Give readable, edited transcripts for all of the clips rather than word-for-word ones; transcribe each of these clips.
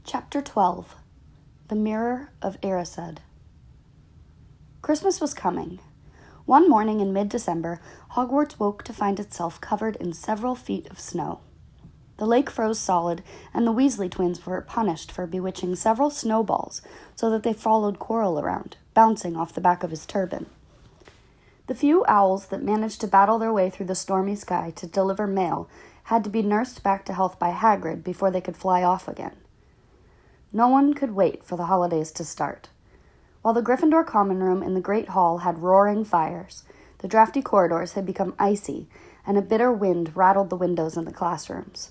Chapter 12. The Mirror of Erised. Christmas was coming. One morning in mid-December, Hogwarts woke to find itself covered in several feet of snow. The lake froze solid, and the Weasley twins were punished for bewitching several snowballs so that they followed Quirrell around, bouncing off the back of his turban. The few owls that managed to battle their way through the stormy sky to deliver mail had to be nursed back to health by Hagrid before they could fly off again. No one could wait for the holidays to start. While the Gryffindor common room in the Great Hall had roaring fires, the drafty corridors had become icy, and a bitter wind rattled the windows in the classrooms.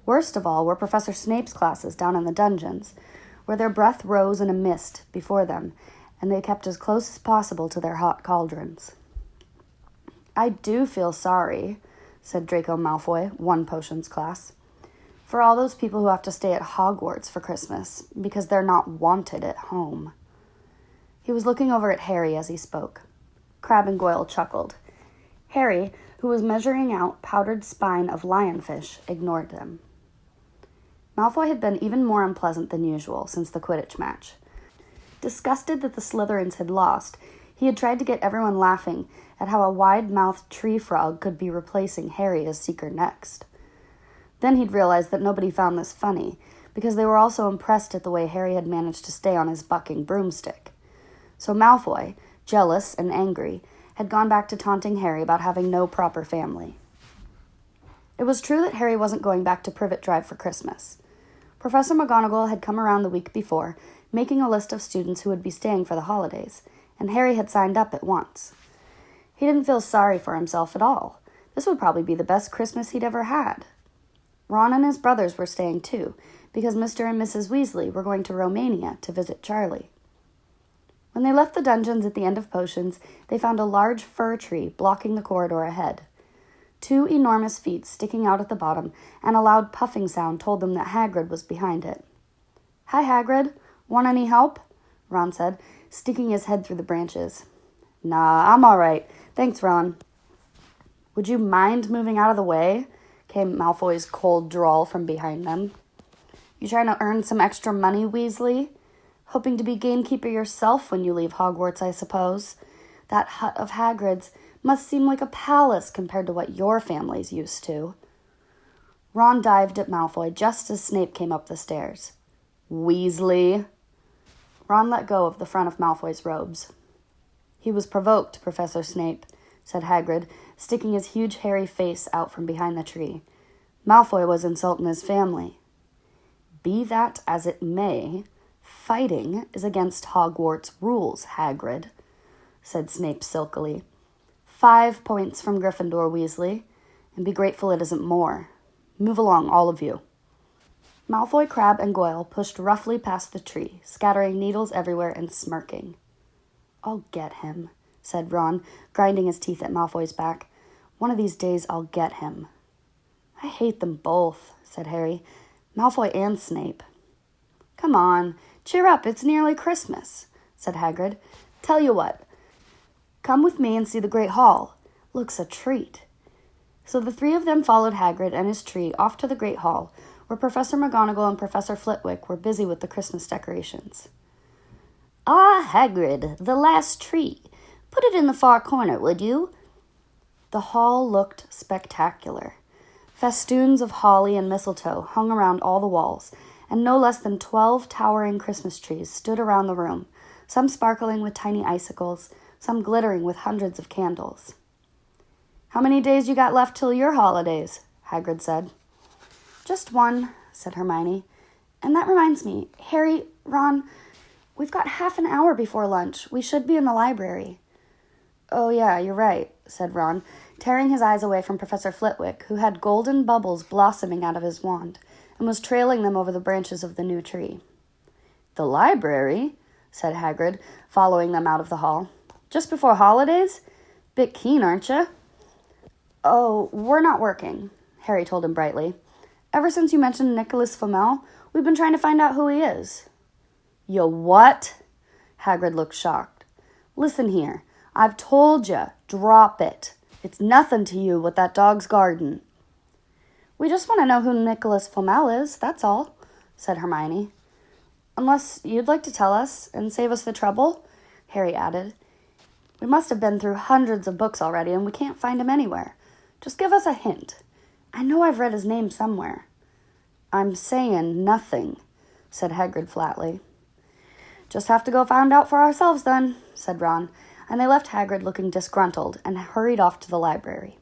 Worst of all were Professor Snape's classes down in the dungeons, where their breath rose in a mist before them, and they kept as close as possible to their hot cauldrons. "I do feel sorry," said Draco Malfoy, one potions class, "for all those people who have to stay at Hogwarts for Christmas because they're not wanted at home." He was looking over at Harry as he spoke. Crabbe and Goyle chuckled. Harry, who was measuring out powdered spine of lionfish, ignored them. Malfoy had been even more unpleasant than usual since the Quidditch match. Disgusted that the Slytherins had lost, he had tried to get everyone laughing at how a wide-mouthed tree frog could be replacing Harry as Seeker next. Then he'd realized that nobody found this funny, because they were also impressed at the way Harry had managed to stay on his bucking broomstick. So Malfoy, jealous and angry, had gone back to taunting Harry about having no proper family. It was true that Harry wasn't going back to Privet Drive for Christmas. Professor McGonagall had come around the week before, making a list of students who would be staying for the holidays, and Harry had signed up at once. He didn't feel sorry for himself at all. This would probably be the best Christmas he'd ever had. Ron and his brothers were staying too, because Mr. and Mrs. Weasley were going to Romania to visit Charlie. When they left the dungeons at the end of potions, they found a large fir tree blocking the corridor ahead. Two enormous feet sticking out at the bottom, and a loud puffing sound told them that Hagrid was behind it. "Hi, Hagrid. Want any help?" Ron said, sticking his head through the branches. "Nah, I'm all right. Thanks, Ron." "Would you mind moving out of the way?" came Malfoy's cold drawl from behind them. "You trying to earn some extra money, Weasley? Hoping to be gamekeeper yourself when you leave Hogwarts, I suppose. That hut of Hagrid's must seem like a palace compared to what your family's used to." Ron dived at Malfoy just as Snape came up the stairs. "Weasley!" Ron let go of the front of Malfoy's robes. "He was provoked, Professor Snape," said Hagrid, sticking his huge hairy face out from behind the tree. "Malfoy was insulting his family." "Be that as it may, fighting is against Hogwarts rules, Hagrid," said Snape silkily. 5 points from Gryffindor, Weasley, and be grateful it isn't more. Move along, all of you." Malfoy, Crabbe, and Goyle pushed roughly past the tree, scattering needles everywhere and smirking. "I'll get him," said Ron, grinding his teeth at Malfoy's back. "One of these days I'll get him." "I hate them both," said Harry. "Malfoy and Snape." "Come on, cheer up, it's nearly Christmas," said Hagrid. "Tell you what, come with me and see the Great Hall. Looks a treat." So the three of them followed Hagrid and his tree off to the Great Hall, where Professor McGonagall and Professor Flitwick were busy with the Christmas decorations. "Ah, Hagrid, the last tree. Put it in the far corner, would you?" The hall looked spectacular. Festoons of holly and mistletoe hung around all the walls, and no less than 12 towering Christmas trees stood around the room, some sparkling with tiny icicles, some glittering with hundreds of candles. "How many days you got left till your holidays?" Hagrid said. "Just one," said Hermione. "And that reminds me, Harry, Ron, we've got half an hour before lunch. We should be in the library." "Oh yeah, you're right," said Ron, tearing his eyes away from Professor Flitwick, who had golden bubbles blossoming out of his wand, and was trailing them over the branches of the new tree. "The library?" said Hagrid, following them out of the hall. "Just before holidays? Bit keen, aren't you?" "Oh, we're not working," Harry told him brightly. "Ever since you mentioned Nicholas Flamel, we've been trying to find out who he is." "You what?" Hagrid looked shocked. "Listen here. I've told you. Drop it. It's nothing to you with that dog's garden." "We just want to know who Nicholas Flamel is, that's all," said Hermione. "Unless you'd like to tell us and save us the trouble," Harry added. "We must have been through hundreds of books already, and we can't find him anywhere. Just give us a hint. I know I've read his name somewhere." "I'm saying nothing," said Hagrid flatly. "Just have to go find out for ourselves then," said Ron, and they left Hagrid looking disgruntled and hurried off to the library.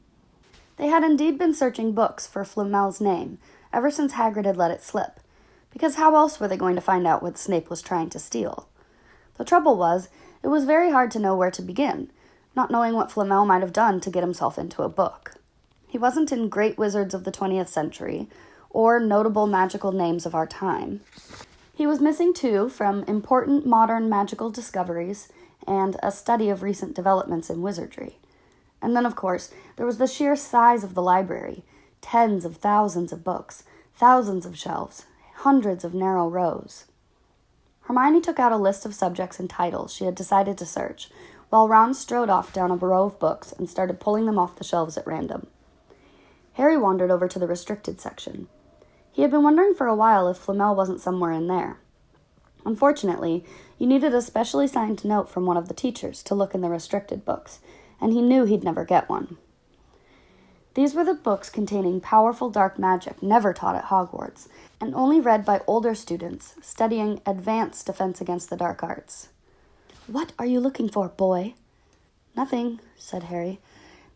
They had indeed been searching books for Flamel's name ever since Hagrid had let it slip, because how else were they going to find out what Snape was trying to steal? The trouble was, it was very hard to know where to begin, not knowing what Flamel might have done to get himself into a book. He wasn't in great wizards of the 20th century, or notable magical names of our time. He was missing, too, from important modern magical discoveries and a study of recent developments in wizardry. And then, of course, there was the sheer size of the library, tens of thousands of books, thousands of shelves, hundreds of narrow rows. Hermione took out a list of subjects and titles she had decided to search, while Ron strode off down a row of books and started pulling them off the shelves at random. Harry wandered over to the restricted section. He had been wondering for a while if Flamel wasn't somewhere in there. Unfortunately, you needed a specially signed note from one of the teachers to look in the restricted books, and he knew he'd never get one. These were the books containing powerful dark magic never taught at Hogwarts, and only read by older students studying advanced defense against the dark arts. "What are you looking for, boy?" "Nothing," said Harry.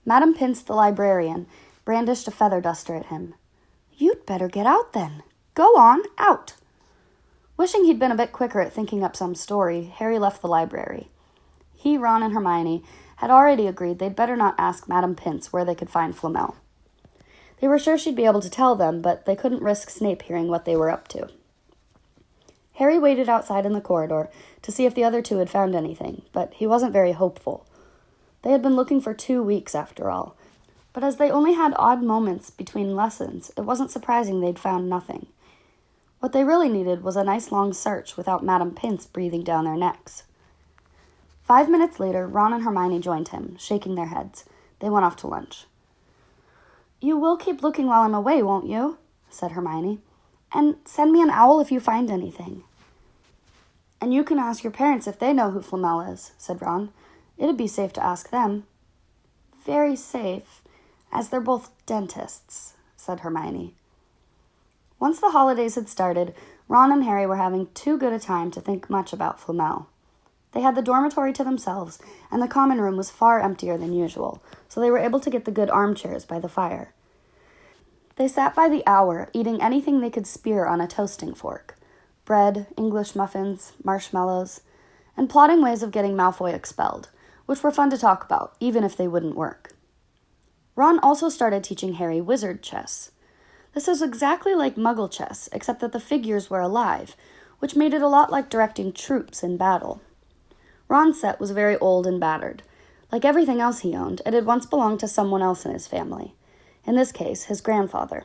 Madame Pince, the librarian, brandished a feather duster at him. "You'd better get out then. Go on, out." Wishing he'd been a bit quicker at thinking up some story, Harry left the library. He, Ron, and Hermione had already agreed they'd better not ask Madame Pince where they could find Flamel. They were sure she'd be able to tell them, but they couldn't risk Snape hearing what they were up to. Harry waited outside in the corridor to see if the other two had found anything, but he wasn't very hopeful. They had been looking for 2 weeks, after all, but as they only had odd moments between lessons, it wasn't surprising they'd found nothing. What they really needed was a nice long search without Madame Pince breathing down their necks. 5 minutes later, Ron and Hermione joined him, shaking their heads. They went off to lunch. "You will keep looking while I'm away, won't you?" said Hermione. "And send me an owl if you find anything." "And you can ask your parents if they know who Flamel is," said Ron. "It'd be safe to ask them." "Very safe, as they're both dentists," said Hermione. Once the holidays had started, Ron and Harry were having too good a time to think much about Flamel. They had the dormitory to themselves, and the common room was far emptier than usual, so they were able to get the good armchairs by the fire. They sat by the hour, eating anything they could spear on a toasting fork: bread, English muffins, marshmallows, and plotting ways of getting Malfoy expelled, which were fun to talk about, even if they wouldn't work. Ron also started teaching Harry wizard chess. This is exactly like Muggle chess, except that the figures were alive, which made it a lot like directing troops in battle. Ron's set was very old and battered. Like everything else he owned, it had once belonged to someone else in his family, in this case, his grandfather.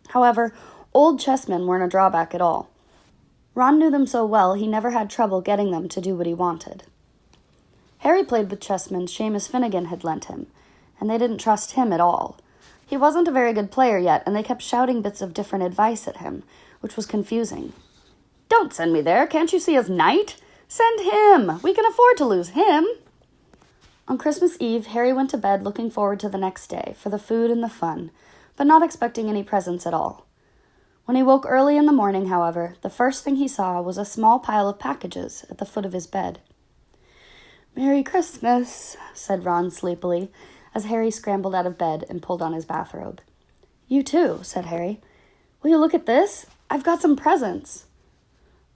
However, old chessmen weren't a drawback at all. Ron knew them so well he never had trouble getting them to do what he wanted. Harry played with chessmen Seamus Finnegan had lent him, and they didn't trust him at all. He wasn't a very good player yet, and they kept shouting bits of different advice at him, which was confusing. "Don't send me there, can't you see his knight? Send him! We can afford to lose him!" On Christmas Eve, Harry went to bed looking forward to the next day, for the food and the fun, but not expecting any presents at all. When he woke early in the morning, however, the first thing he saw was a small pile of packages at the foot of his bed. "Merry Christmas," said Ron sleepily, as Harry scrambled out of bed and pulled on his bathrobe. "You too," said Harry. "Will you look at this? I've got some presents."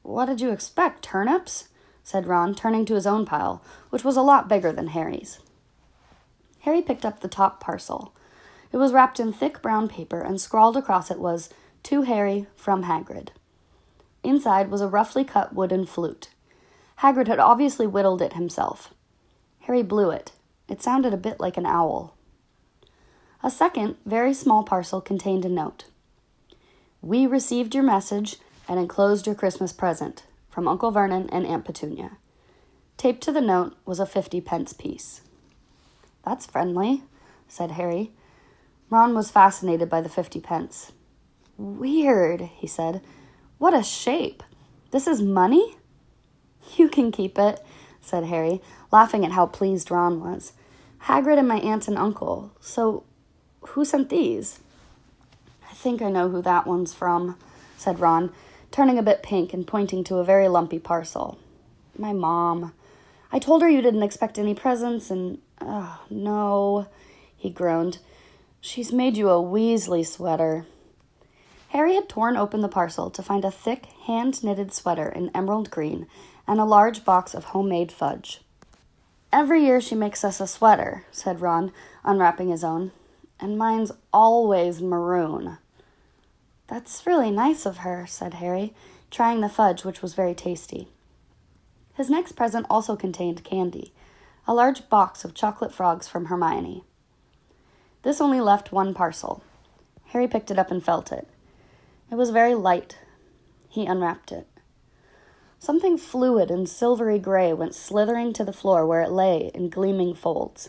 "What did you expect, turnips?" said Ron, turning to his own pile, which was a lot bigger than Harry's. Harry picked up the top parcel. It was wrapped in thick brown paper, and scrawled across it was, "To Harry, from Hagrid." Inside was a roughly cut wooden flute. Hagrid had obviously whittled it himself. Harry blew it. It sounded a bit like an owl. A second, very small parcel contained a note. "We received your message and enclosed your Christmas present, from Uncle Vernon and Aunt Petunia." Taped to the note was a 50-pence piece. "That's friendly," said Harry. Ron was fascinated by the 50 pence. "Weird," he said. What a shape! This is money?" "You can keep it," said Harry, laughing at how pleased Ron was. "Hagrid and my aunt and uncle. So, who sent these?" "I think I know who that one's from," said Ron, turning a bit pink and pointing to a very lumpy parcel. "My mom. I told her you didn't expect any presents, and, no," he groaned. "She's made you a Weasley sweater." Harry had torn open the parcel to find a thick, hand-knitted sweater in emerald green and a large box of homemade fudge. "Every year she makes us a sweater," said Ron, unwrapping his own, "and mine's always maroon." "That's really nice of her," said Harry, trying the fudge, which was very tasty. His next present also contained candy, a large box of chocolate frogs from Hermione. This only left one parcel. Harry picked it up and felt it. It was very light. He unwrapped it. Something fluid and silvery gray went slithering to the floor where it lay in gleaming folds.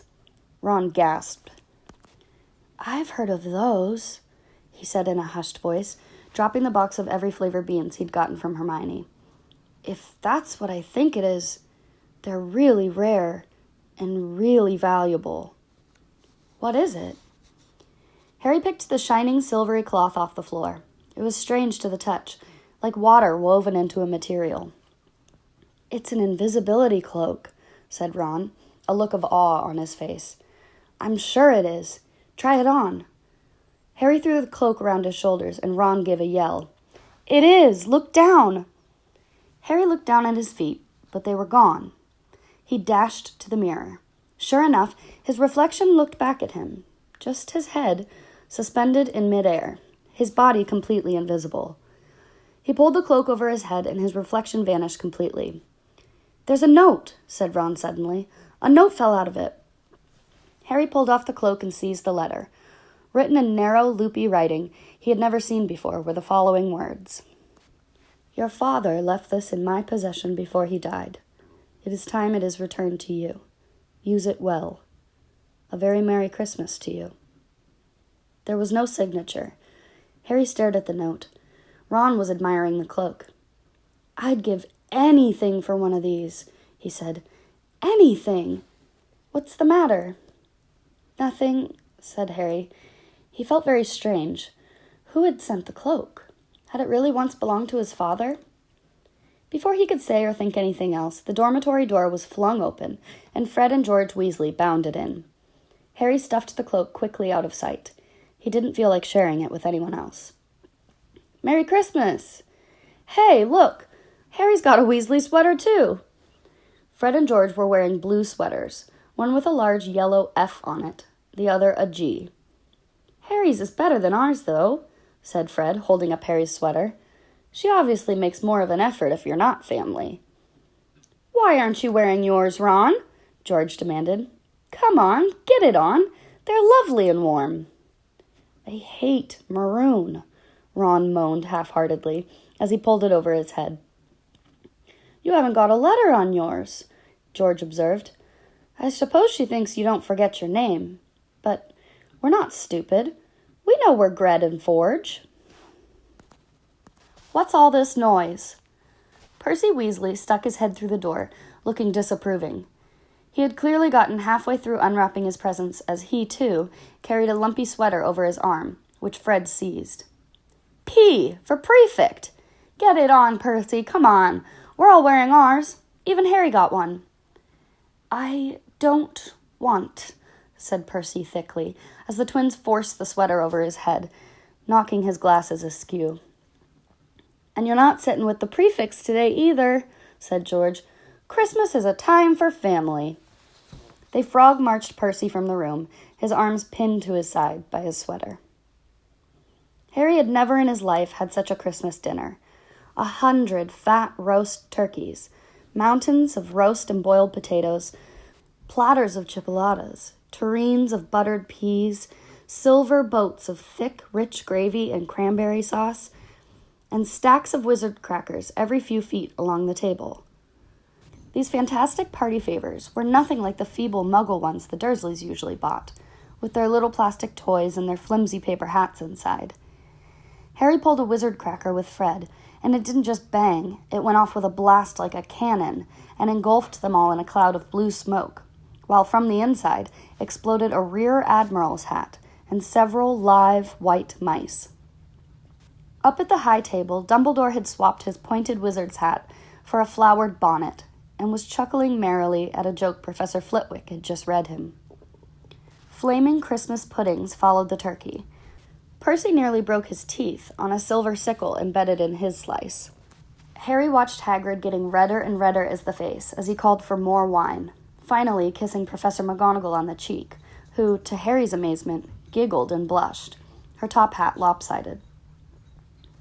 Ron gasped. "I've heard of those," he said in a hushed voice, dropping the box of every flavor beans he'd gotten from Hermione. "If that's what I think it is, they're really rare and really valuable." "What is it?" Harry picked the shining silvery cloth off the floor. It was strange to the touch, like water woven into a material. "It's an invisibility cloak," said Ron, a look of awe on his face. "I'm sure it is. Try it on." Harry threw the cloak around his shoulders, and Ron gave a yell. "It is! Look down!" Harry looked down at his feet, but they were gone. He dashed to the mirror. Sure enough, his reflection looked back at him, just his head suspended in midair, his body completely invisible. He pulled the cloak over his head, and his reflection vanished completely. "There's a note," said Ron suddenly. "A note fell out of it." Harry pulled off the cloak and seized the letter. Written in narrow, loopy writing he had never seen before were the following words. "Your father left this in my possession before he died. It is time it is returned to you. Use it well. A very Merry Christmas to you." There was no signature. Harry stared at the note. Ron was admiring the cloak. "I'd give anything for one of these," he said. "Anything. What's the matter?" "Nothing," said Harry. He felt very strange. Who had sent the cloak? Had it really once belonged to his father? Before he could say or think anything else, the dormitory door was flung open, and Fred and George Weasley bounded in. Harry stuffed the cloak quickly out of sight. He didn't feel like sharing it with anyone else. "Merry Christmas!" "Hey, look! Harry's got a Weasley sweater, too!" Fred and George were wearing blue sweaters, one with a large yellow F on it, the other a G. "Harry's is better than ours, though," said Fred, holding up Harry's sweater. "She obviously makes more of an effort if you're not family." "Why aren't you wearing yours, Ron?" George demanded. "Come on, get it on. They're lovely and warm." "I hate maroon," Ron moaned half-heartedly as he pulled it over his head. "You haven't got a letter on yours," George observed. "I suppose she thinks you don't forget your name. But we're not stupid. We know we're Gred and Forge." "What's all this noise?" Percy Weasley stuck his head through the door, looking disapproving. He had clearly gotten halfway through unwrapping his presents as he, too, carried a lumpy sweater over his arm, which Fred seized. "P for prefect! Get it on, Percy, come on. We're all wearing ours. Even Harry got one." "I don't want," said Percy thickly, as the twins forced the sweater over his head, knocking his glasses askew. "And you're not sitting with the prefects today either," said George. "Christmas is a time for family." They frog-marched Percy from the room, his arms pinned to his side by his sweater. Harry had never in his life had such a Christmas dinner. 100 fat roast turkeys, mountains of roast and boiled potatoes, platters of chipolatas, tureens of buttered peas, silver boats of thick, rich gravy and cranberry sauce, and stacks of wizard crackers every few feet along the table. These fantastic party favors were nothing like the feeble muggle ones the Dursleys usually bought, with their little plastic toys and their flimsy paper hats inside. Harry pulled a wizard cracker with Fred And it didn't just bang, it went off with a blast like a cannon and engulfed them all in a cloud of blue smoke, while from the inside exploded a rear admiral's hat and several live white mice. Up at the high table, Dumbledore had swapped his pointed wizard's hat for a flowered bonnet and was chuckling merrily at a joke Professor Flitwick had just read him. Flaming Christmas puddings followed the turkey. Percy nearly broke his teeth on a silver sickle embedded in his slice. Harry watched Hagrid getting redder and redder as the face as he called for more wine, finally kissing Professor McGonagall on the cheek, who, to Harry's amazement, giggled and blushed, her top hat lopsided.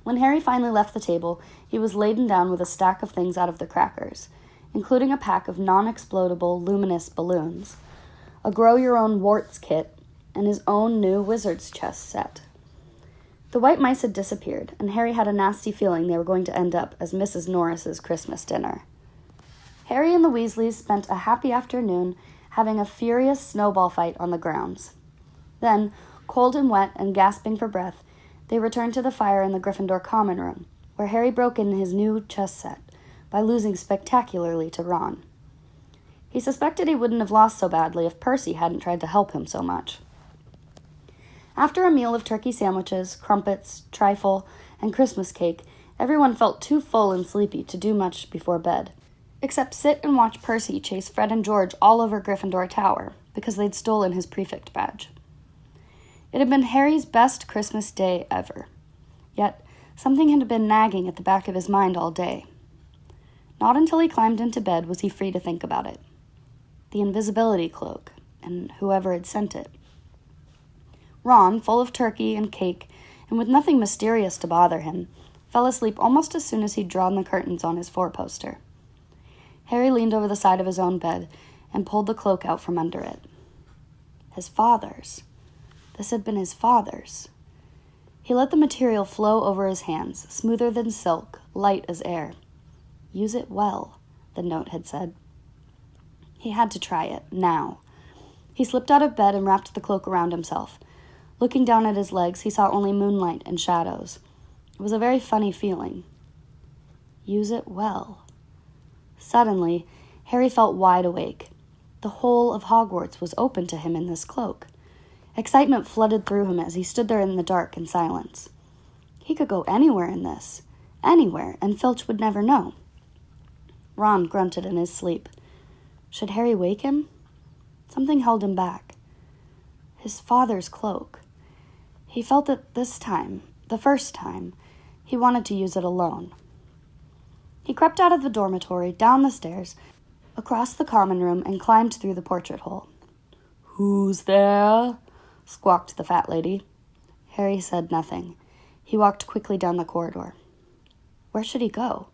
When Harry finally left the table, he was laden down with a stack of things out of the crackers, including a pack of non-explodable luminous balloons, a grow-your-own-warts kit, and his own new wizard's chess set. The white mice had disappeared, and Harry had a nasty feeling they were going to end up as Mrs. Norris's Christmas dinner. Harry and the Weasleys spent a happy afternoon having a furious snowball fight on the grounds. Then, cold and wet and gasping for breath, they returned to the fire in the Gryffindor common room, where Harry broke in his new chess set by losing spectacularly to Ron. He suspected he wouldn't have lost so badly if Percy hadn't tried to help him so much. After a meal of turkey sandwiches, crumpets, trifle, and Christmas cake, everyone felt too full and sleepy to do much before bed, except sit and watch Percy chase Fred and George all over Gryffindor Tower because they'd stolen his prefect badge. It had been Harry's best Christmas day ever, yet something had been nagging at the back of his mind all day. Not until he climbed into bed was he free to think about it. The invisibility cloak, and whoever had sent it. Ron, full of turkey and cake, and with nothing mysterious to bother him, fell asleep almost as soon as he'd drawn the curtains on his four-poster. Harry leaned over the side of his own bed and pulled the cloak out from under it. His father's. This had been his father's. He let the material flow over his hands, smoother than silk, light as air. Use it well, the note had said. He had to try it, now. He slipped out of bed and wrapped the cloak around himself. Looking down at his legs, he saw only moonlight and shadows. It was a very funny feeling. Use it well. Suddenly, Harry felt wide awake. The whole of Hogwarts was open to him in this cloak. Excitement flooded through him as he stood there in the dark and silence. He could go anywhere in this. Anywhere, and Filch would never know. Ron grunted in his sleep. Should Harry wake him? Something held him back. His father's cloak. He felt that this time, the first time, he wanted to use it alone. He crept out of the dormitory, down the stairs, across the common room, and climbed through the portrait hole. "Who's there?" squawked the fat lady. Harry said nothing. He walked quickly down the corridor. Where should he go?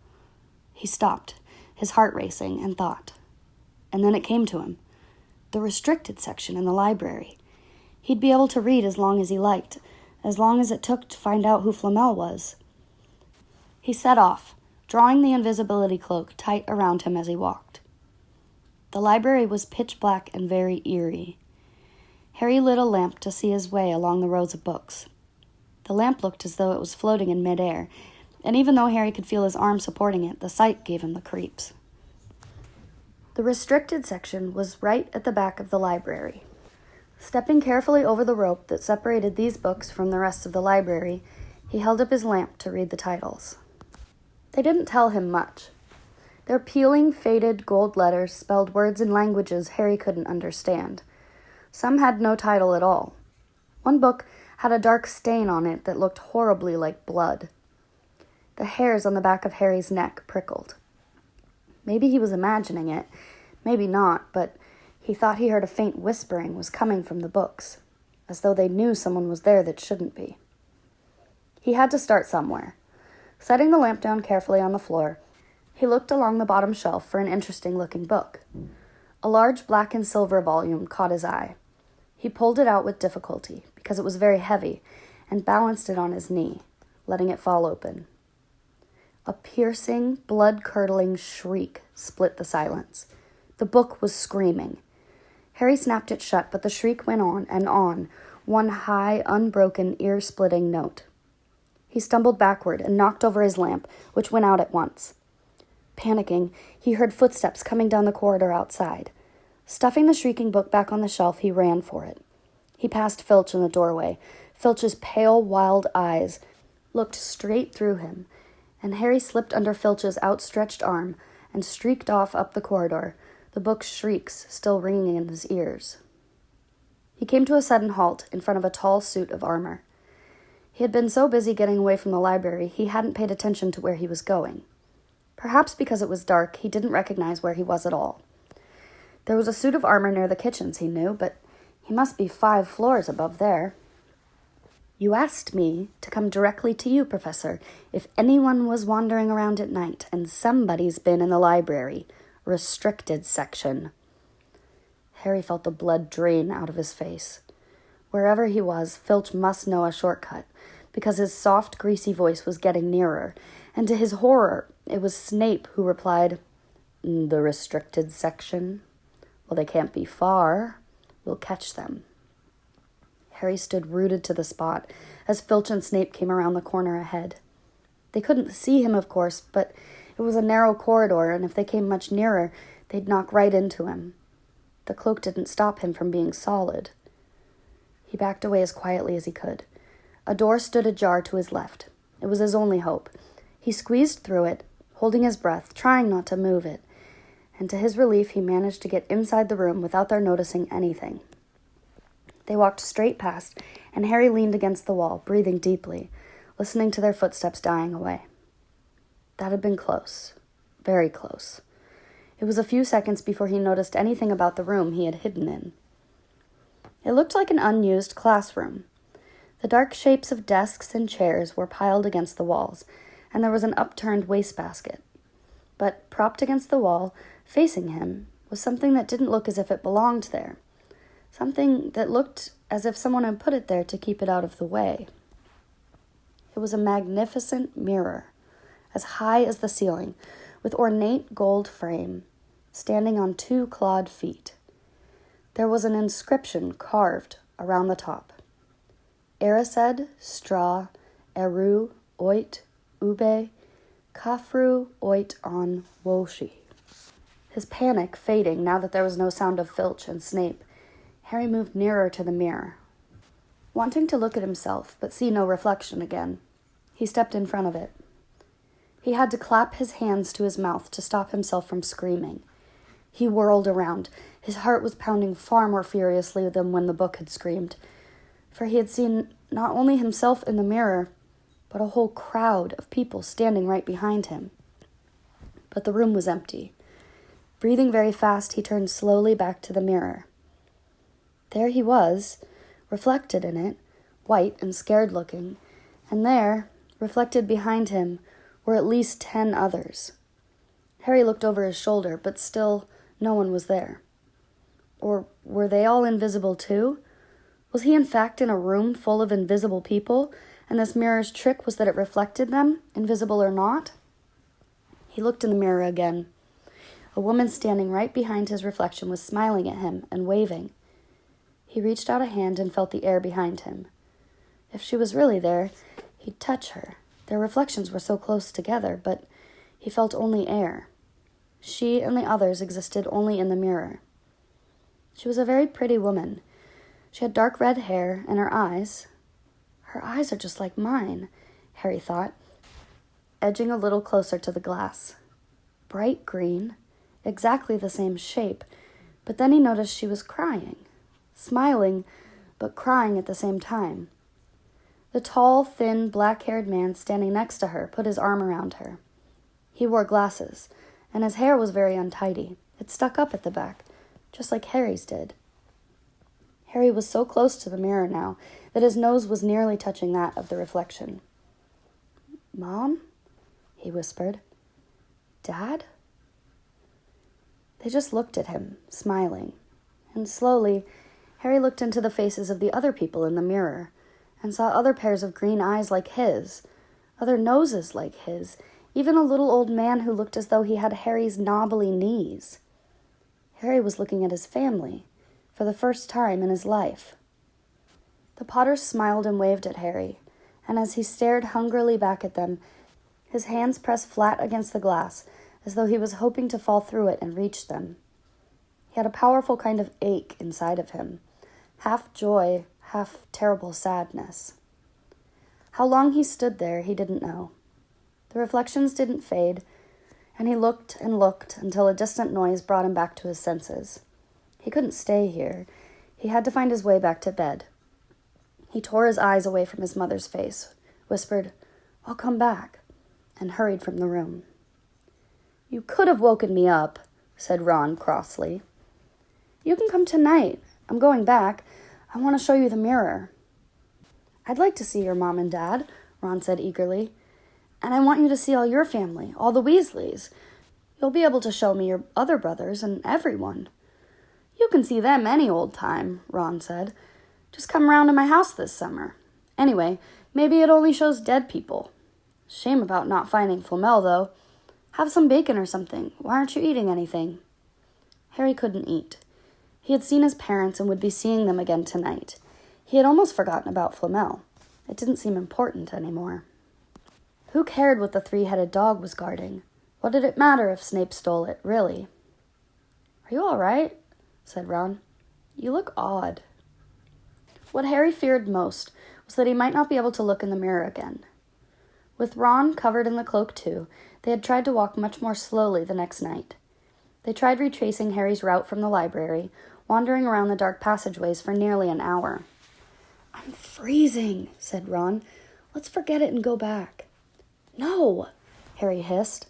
He stopped, his heart racing, and thought. And then it came to him. The restricted section in the library. He'd be able to read as long as he liked, as long as it took to find out who Flamel was. He set off, drawing the invisibility cloak tight around him as he walked. The library was pitch black and very eerie. Harry lit a lamp to see his way along the rows of books. The lamp looked as though it was floating in midair, and even though Harry could feel his arm supporting it, the sight gave him the creeps. The restricted section was right at the back of the library. Stepping carefully over the rope that separated these books from the rest of the library, he held up his lamp to read the titles. They didn't tell him much. Their peeling, faded gold letters spelled words in languages Harry couldn't understand. Some had no title at all. One book had a dark stain on it that looked horribly like blood. The hairs on the back of Harry's neck prickled. Maybe he was imagining it, maybe not, but he thought he heard a faint whispering was coming from the books, as though they knew someone was there that shouldn't be. He had to start somewhere. Setting the lamp down carefully on the floor, he looked along the bottom shelf for an interesting-looking book. A large black and silver volume caught his eye. He pulled it out with difficulty, because it was very heavy, and balanced it on his knee, letting it fall open. A piercing, blood-curdling shriek split the silence. The book was screaming. Harry snapped it shut, but the shriek went on and on, one high, unbroken, ear-splitting note. He stumbled backward and knocked over his lamp, which went out at once. Panicking, he heard footsteps coming down the corridor outside. Stuffing the shrieking book back on the shelf, he ran for it. He passed Filch in the doorway. Filch's pale, wild eyes looked straight through him, and Harry slipped under Filch's outstretched arm and streaked off up the corridor, the book's shrieks still ringing in his ears. He came to a sudden halt in front of a tall suit of armor. He had been so busy getting away from the library, he hadn't paid attention to where he was going. Perhaps because it was dark, he didn't recognize where he was at all. There was a suit of armor near the kitchens, he knew, but he must be 5 floors above there. You asked me to come directly to you, Professor, if anyone was wandering around at night, and somebody's been in the library. Restricted section. Harry felt the blood drain out of his face. Wherever he was, Filch must know a shortcut, because his soft, greasy voice was getting nearer, and to his horror, it was Snape who replied, The restricted section? Well, they can't be far. We'll catch them. Harry stood rooted to the spot as Filch and Snape came around the corner ahead. They couldn't see him, of course, but it was a narrow corridor, and if they came much nearer, they'd knock right into him. The cloak didn't stop him from being solid. He backed away as quietly as he could. A door stood ajar to his left. It was his only hope. He squeezed through it, holding his breath, trying not to move it, and to his relief he managed to get inside the room without their noticing anything. They walked straight past, and Harry leaned against the wall, breathing deeply, listening to their footsteps dying away. That had been close. Very close. It was a few seconds before he noticed anything about the room he had hidden in. It looked like an unused classroom. The dark shapes of desks and chairs were piled against the walls, and there was an upturned wastebasket. But propped against the wall, facing him, was something that didn't look as if it belonged there. Something that looked as if someone had put it there to keep it out of the way. It was a magnificent mirror, as high as the ceiling, with ornate gold frame, standing on 2 clawed feet. There was an inscription carved around the top. Erised, Stra, Eru, Oit, Ube, Kafru, Oit on Woshi. His panic fading now that there was no sound of Filch and Snape, Harry moved nearer to the mirror. Wanting to look at himself, but see no reflection again, he stepped in front of it. He had to clap his hands to his mouth to stop himself from screaming. He whirled around. His heart was pounding far more furiously than when the book had screamed, for he had seen not only himself in the mirror, but a whole crowd of people standing right behind him. But the room was empty. Breathing very fast, he turned slowly back to the mirror. There he was, reflected in it, white and scared-looking, and there, reflected behind him, were at least 10 others. Harry looked over his shoulder, but still no one was there. Or were they all invisible too? Was he in fact in a room full of invisible people, and this mirror's trick was that it reflected them, invisible or not? He looked in the mirror again. A woman standing right behind his reflection was smiling at him and waving. He reached out a hand and felt the air behind him. If she was really there, he'd touch her. Their reflections were so close together, but he felt only air. She and the others existed only in the mirror. She was a very pretty woman. She had dark red hair, and her eyes are just like mine, Harry thought, edging a little closer to the glass. Bright green, exactly the same shape, but then he noticed she was crying. Smiling, but crying at the same time. The tall, thin, black-haired man standing next to her put his arm around her. He wore glasses, and his hair was very untidy. It stuck up at the back, just like Harry's did. Harry was so close to the mirror now that his nose was nearly touching that of the reflection. "Mom?" he whispered. "Dad?" They just looked at him, smiling, and slowly Harry looked into the faces of the other people in the mirror and saw other pairs of green eyes like his, other noses like his, even a little old man who looked as though he had Harry's knobbly knees. Harry was looking at his family for the first time in his life. The Potters smiled and waved at Harry, and as he stared hungrily back at them, his hands pressed flat against the glass, as though he was hoping to fall through it and reach them. He had a powerful kind of ache inside of him, half joy, half terrible sadness. How long he stood there, he didn't know. The reflections didn't fade, and he looked and looked until a distant noise brought him back to his senses. He couldn't stay here. He had to find his way back to bed. He tore his eyes away from his mother's face, whispered, "I'll come back," and hurried from the room. "You could have woken me up," said Ron crossly. "You can come tonight. I'm going back. I want to show you the mirror." "I'd like to see your mom and dad," Ron said eagerly. "And I want you to see all your family, all the Weasleys. You'll be able to show me your other brothers and everyone." "You can see them any old time," Ron said. "Just come round to my house this summer. Anyway, maybe it only shows dead people. Shame about not finding Flamel, though. Have some bacon or something. Why aren't you eating anything?" Harry couldn't eat. He had seen his parents and would be seeing them again tonight. He had almost forgotten about Flamel. It didn't seem important anymore. Who cared what the three-headed dog was guarding? What did it matter if Snape stole it, really? "Are you all right?" said Ron. "You look odd." What Harry feared most was that he might not be able to look in the mirror again. With Ron covered in the cloak too, they had tried to walk much more slowly the next night. They tried retracing Harry's route from the library, wandering around the dark passageways for nearly an hour. "I'm freezing," said Ron. "Let's forget it and go back." "No," Harry hissed.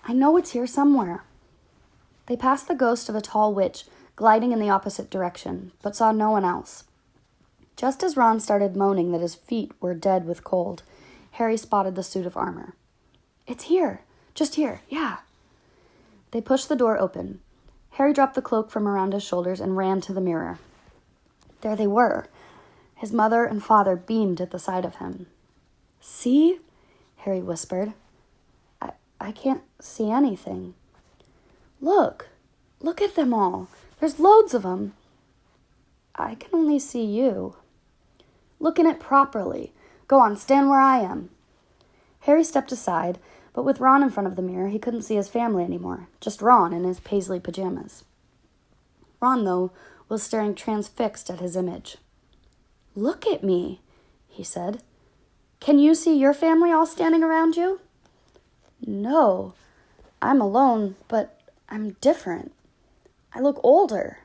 "I know it's here somewhere." They passed the ghost of a tall witch, gliding in the opposite direction, but saw no one else. Just as Ron started moaning that his feet were dead with cold, Harry spotted the suit of armor. "It's here. Just here. Yeah." They pushed the door open. Harry dropped the cloak from around his shoulders and ran to the mirror. There they were. His mother and father beamed at the sight of him. "See?" Harry whispered. I can't see anything." Look at them all. There's loads of them." "I can only see you." "Look in it properly. Go on, stand where I am." Harry stepped aside, but with Ron in front of the mirror, he couldn't see his family anymore, just Ron in his paisley pajamas. Ron, though, was staring transfixed at his image. "Look at me," he said. "Can you see your family all standing around you?" "No, I'm alone, but I'm different. I look older,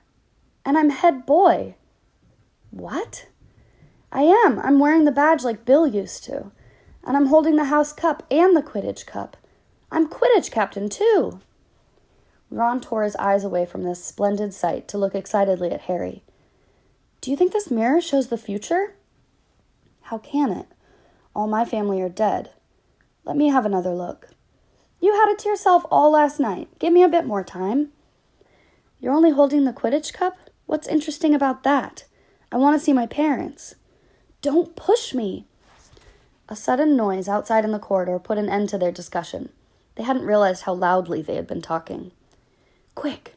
and I'm head boy." "What?" "I am. I'm wearing the badge like Bill used to, and I'm holding the house cup and the Quidditch cup. I'm Quidditch captain, too." Ron tore his eyes away from this splendid sight to look excitedly at Harry. "Do you think this mirror shows the future?" "How can it? All my family are dead. Let me have another look." "You had it to yourself all last night. Give me a bit more time." "You're only holding the Quidditch cup? What's interesting about that? I want to see my parents." "Don't push me." A sudden noise outside in the corridor put an end to their discussion. They hadn't realized how loudly they had been talking. "Quick!"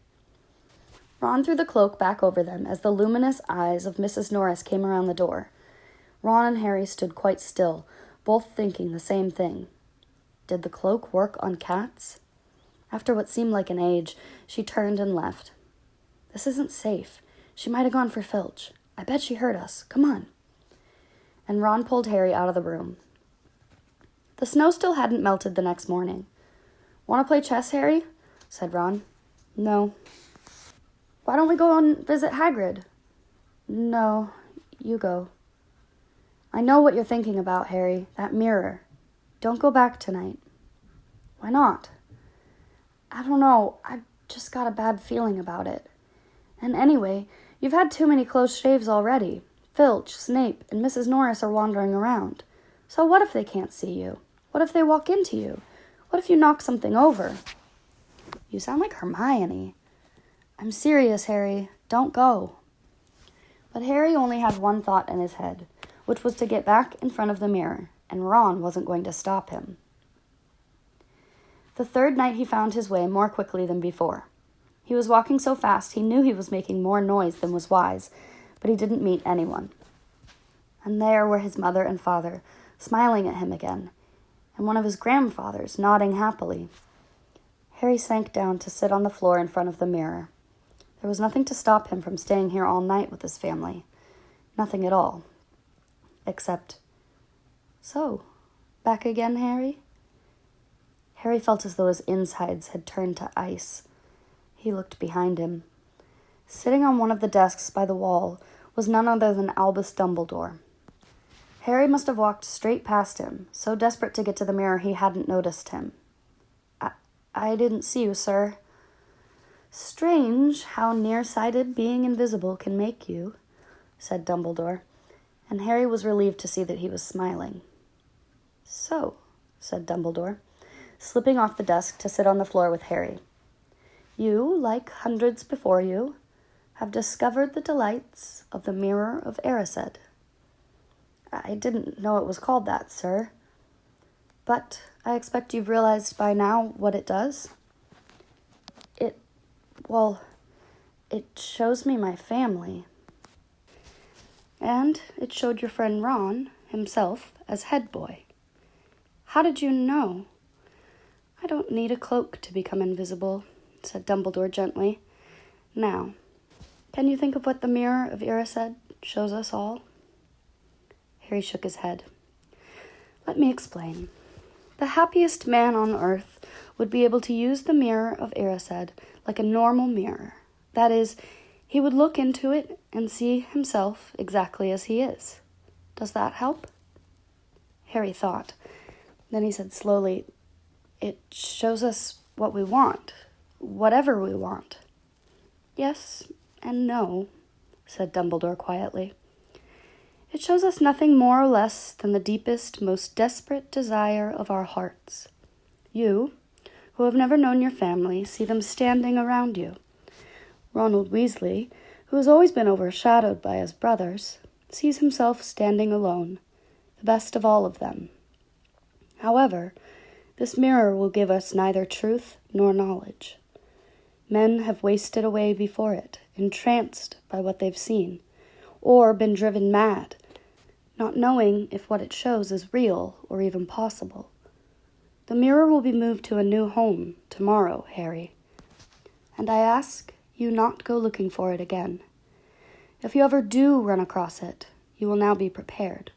Ron threw the cloak back over them as the luminous eyes of Mrs. Norris came around the door. Ron and Harry stood quite still, both thinking the same thing. Did the cloak work on cats? After what seemed like an age, she turned and left. "This isn't safe. She might have gone for Filch. I bet she heard us. Come on." And Ron pulled Harry out of the room. The snow still hadn't melted the next morning. "Want to play chess, Harry?" said Ron. "No." "Why don't we go and visit Hagrid?" "No, you go." "I know what you're thinking about, Harry. That mirror. Don't go back tonight." "Why not?" "I don't know. I've just got a bad feeling about it. And anyway, you've had too many close shaves already. Filch, Snape, and Mrs. Norris are wandering around. So what if they can't see you? What if they walk into you? What if you knock something over?" "You sound like Hermione." "I'm serious, Harry. Don't go." But Harry only had one thought in his head, which was to get back in front of the mirror, and Ron wasn't going to stop him. The third night he found his way more quickly than before. He was walking so fast he knew he was making more noise than was wise, but he didn't meet anyone. And there were his mother and father, smiling at him again, and one of his grandfathers nodding happily. Harry sank down to sit on the floor in front of the mirror. There was nothing to stop him from staying here all night with his family. Nothing at all. Except, "So, back again, Harry?" Harry felt as though his insides had turned to ice. He looked behind him. Sitting on one of the desks by the wall was none other than Albus Dumbledore. Harry must have walked straight past him, so desperate to get to the mirror he hadn't noticed him. I didn't see you, sir." "Strange how nearsighted being invisible can make you," said Dumbledore, and Harry was relieved to see that he was smiling. "So," said Dumbledore, slipping off the desk to sit on the floor with Harry, "you, like hundreds before you, have discovered the delights of the Mirror of Erised." "I didn't know it was called that, sir. But I expect you've realized by now what it does?" It shows me my family. And it showed your friend Ron, himself, as head boy. How did you know?" "I don't need a cloak to become invisible," said Dumbledore gently. "Now, can you think of what the Mirror of Erised shows us all?" Harry shook his head. "Let me explain. The happiest man on earth would be able to use the Mirror of Erised like a normal mirror. That is, he would look into it and see himself exactly as he is. Does that help?" Harry thought. Then he said slowly, "It shows us what we want, whatever we want." "Yes and no," said Dumbledore quietly. "It shows us nothing more or less than the deepest, most desperate desire of our hearts. You, who have never known your family, see them standing around you. Ronald Weasley, who has always been overshadowed by his brothers, sees himself standing alone, the best of all of them. However, this mirror will give us neither truth nor knowledge. Men have wasted away before it, entranced by what they've seen, or been driven mad, not knowing if what it shows is real or even possible. The mirror will be moved to a new home tomorrow, Harry, and I ask you not go looking for it again. If you ever do run across it, you will now be prepared.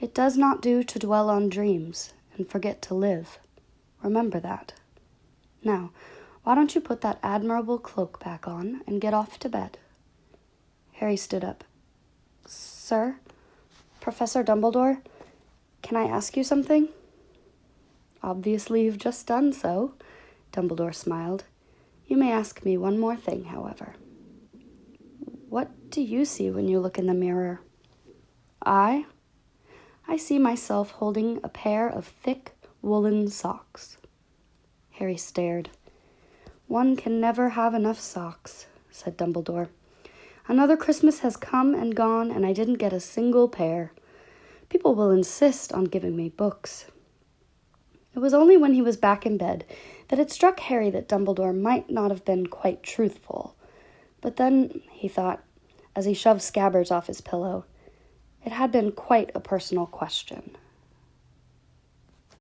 It does not do to dwell on dreams and forget to live. Remember that. Now, why don't you put that admirable cloak back on and get off to bed?" Harry stood up. "Sir? Professor Dumbledore? Can I ask you something?" "Obviously you've just done so," Dumbledore smiled. "You may ask me one more thing, however. What do you see when you look in the mirror?" I see myself holding a pair of thick woolen socks." Harry stared. "One can never have enough socks," said Dumbledore. "Another Christmas has come and gone, and I didn't get a single pair. People will insist on giving me books." It was only when he was back in bed that it struck Harry that Dumbledore might not have been quite truthful. But then, he thought, as he shoved Scabbers off his pillow, it had been quite a personal question.